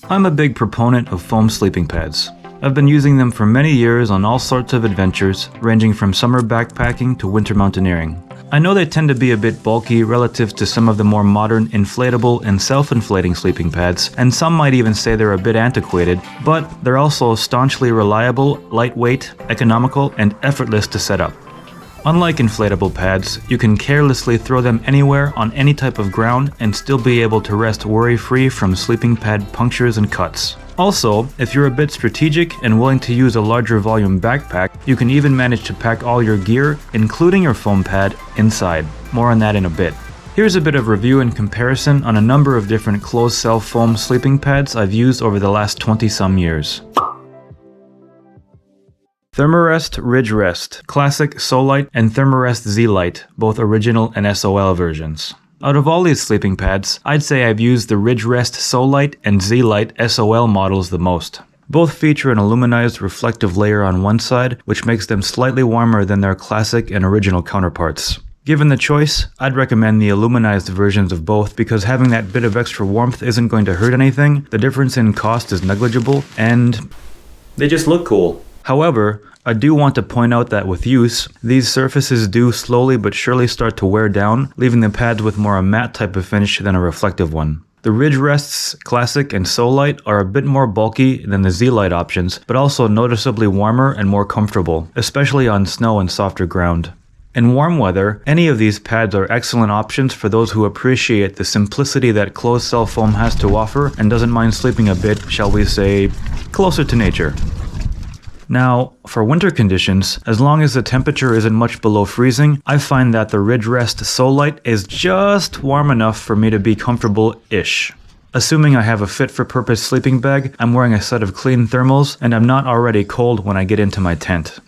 I'm a big proponent of foam sleeping pads. I've been using them for many years on all sorts of adventures, ranging from summer backpacking to winter mountaineering. I know they tend to be a bit bulky relative to some of the more modern inflatable and self-inflating sleeping pads, and some might even say they're a bit antiquated, but they're also staunchly reliable, lightweight, economical, and effortless to set up. Unlike inflatable pads, you can carelessly throw them anywhere on any type of ground and still be able to rest worry-free from sleeping pad punctures and cuts. Also, if you're a bit strategic and willing to use a larger volume backpack, you can even manage to pack all your gear, including your foam pad, inside. More on that in a bit. Here's a bit of review and comparison on a number of different closed-cell foam sleeping pads I've used over the last 20-some years. Thermarest Ridgerest, Classic, Solite, and Thermarest Z Lite, both original and SOL versions. Out of all these sleeping pads, I'd say I've used the Ridgerest Solar and Z Lite SOL models the most. Both feature an aluminized reflective layer on one side, which makes them slightly warmer than their classic and original counterparts. Given the choice, I'd recommend the aluminized versions of both because having that bit of extra warmth isn't going to hurt anything, the difference in cost is negligible, and they just look cool. However, I do want to point out that with use, these surfaces do slowly but surely start to wear down, leaving the pads with more a matte type of finish than a reflective one. The Ridgerests Classic and Solite are a bit more bulky than the Z Lite options, but also noticeably warmer and more comfortable, especially on snow and softer ground. In warm weather, any of these pads are excellent options for those who appreciate the simplicity that closed-cell foam has to offer and doesn't mind sleeping a bit, shall we say, closer to nature. Now, for winter conditions, as long as the temperature isn't much below freezing, I find that the Ridgerest Solar is just warm enough for me to be comfortable-ish. Assuming I have a fit-for-purpose sleeping bag, I'm wearing a set of clean thermals, and I'm not already cold when I get into my tent.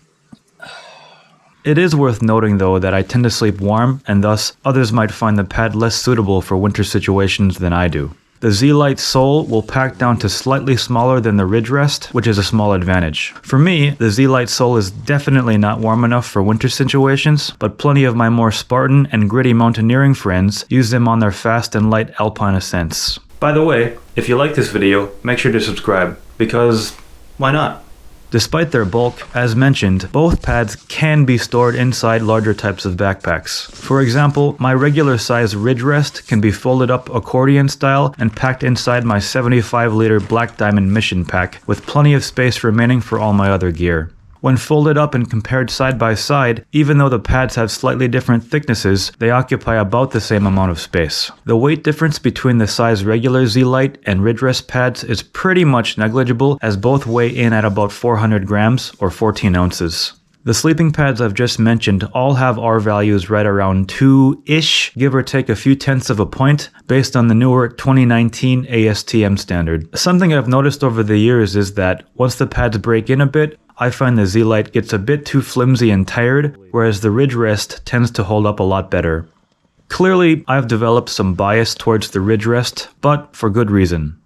It is worth noting though that I tend to sleep warm, and thus others might find the pad less suitable for winter situations than I do. The Z Lite sole will pack down to slightly smaller than the Ridgerest, which is a small advantage. For me, the Z Lite sole is definitely not warm enough for winter situations, but plenty of my more Spartan and gritty mountaineering friends use them on their fast and light alpine ascents. By the way, if you like this video, make sure to subscribe, because why not? Despite their bulk, as mentioned, both pads can be stored inside larger types of backpacks. For example, my regular size Ridgerest can be folded up accordion style and packed inside my 75-liter Black Diamond Mission pack, with plenty of space remaining for all my other gear. When folded up and compared side by side, even though the pads have slightly different thicknesses, they occupy about the same amount of space. The weight difference between the size regular Z Lite and Ridgerest pads is pretty much negligible, as both weigh in at about 400 grams or 14 ounces. The sleeping pads I've just mentioned all have R values right around 2-ish, give or take a few tenths of a point, based on the newer 2019 ASTM standard. Something I've noticed over the years is that once the pads break in a bit, I find the Z Lite gets a bit too flimsy and tired, whereas the Ridgerest tends to hold up a lot better. Clearly, I've developed some bias towards the Ridgerest, but for good reason.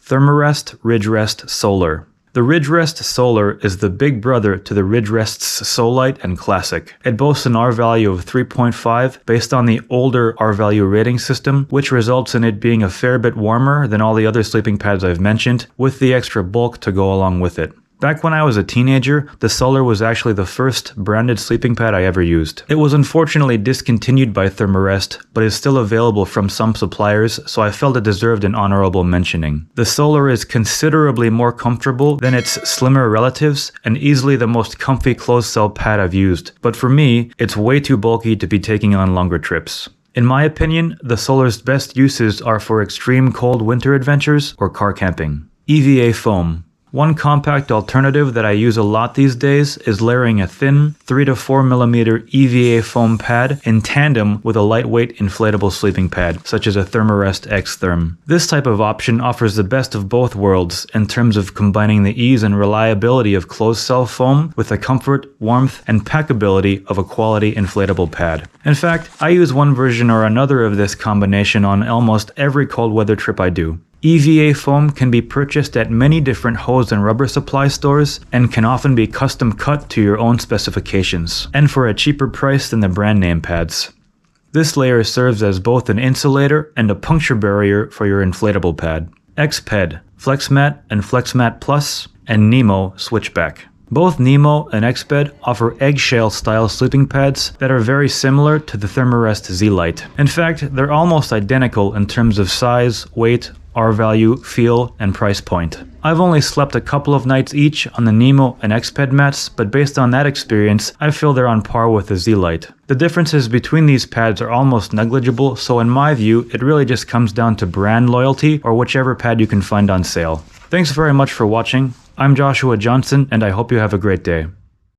Thermarest Ridgerest Solar. The Ridgerest Solar is the big brother to the Ridgerests Solite and Classic. It boasts an R value of 3.5 based on the older R value rating system, which results in it being a fair bit warmer than all the other sleeping pads I've mentioned, with the extra bulk to go along with it. Back when I was a teenager, the Solar was actually the first branded sleeping pad I ever used. It was unfortunately discontinued by Thermarest, but is still available from some suppliers, so I felt it deserved an honorable mentioning. The Solar is considerably more comfortable than its slimmer relatives, and easily the most comfy closed-cell pad I've used, but for me, it's way too bulky to be taking on longer trips. In my opinion, the Solar's best uses are for extreme cold winter adventures or car camping. EVA Foam. One compact alternative that I use a lot these days is layering a thin 3 to 4 mm EVA foam pad in tandem with a lightweight inflatable sleeping pad, such as a Thermarest X Therm. This type of option offers the best of both worlds in terms of combining the ease and reliability of closed-cell foam with the comfort, warmth, and packability of a quality inflatable pad. In fact, I use one version or another of this combination on almost every cold weather trip I do. EVA foam can be purchased at many different hose and rubber supply stores and can often be custom cut to your own specifications, and for a cheaper price than the brand name pads. This layer serves as both an insulator and a puncture barrier for your inflatable pad. Exped FlexMat and FlexMat Plus, and Nemo Switckback. Both Nemo and Exped offer eggshell-style sleeping pads that are very similar to the Thermarest Z Lite. In fact, they're almost identical in terms of size, weight, R-value, feel, and price point. I've only slept a couple of nights each on the Nemo and Exped mats, but based on that experience, I feel they're on par with the Z Lite. The differences between these pads are almost negligible, so in my view, it really just comes down to brand loyalty or whichever pad you can find on sale. Thanks very much for watching. I'm Joshua Johnson, and I hope you have a great day.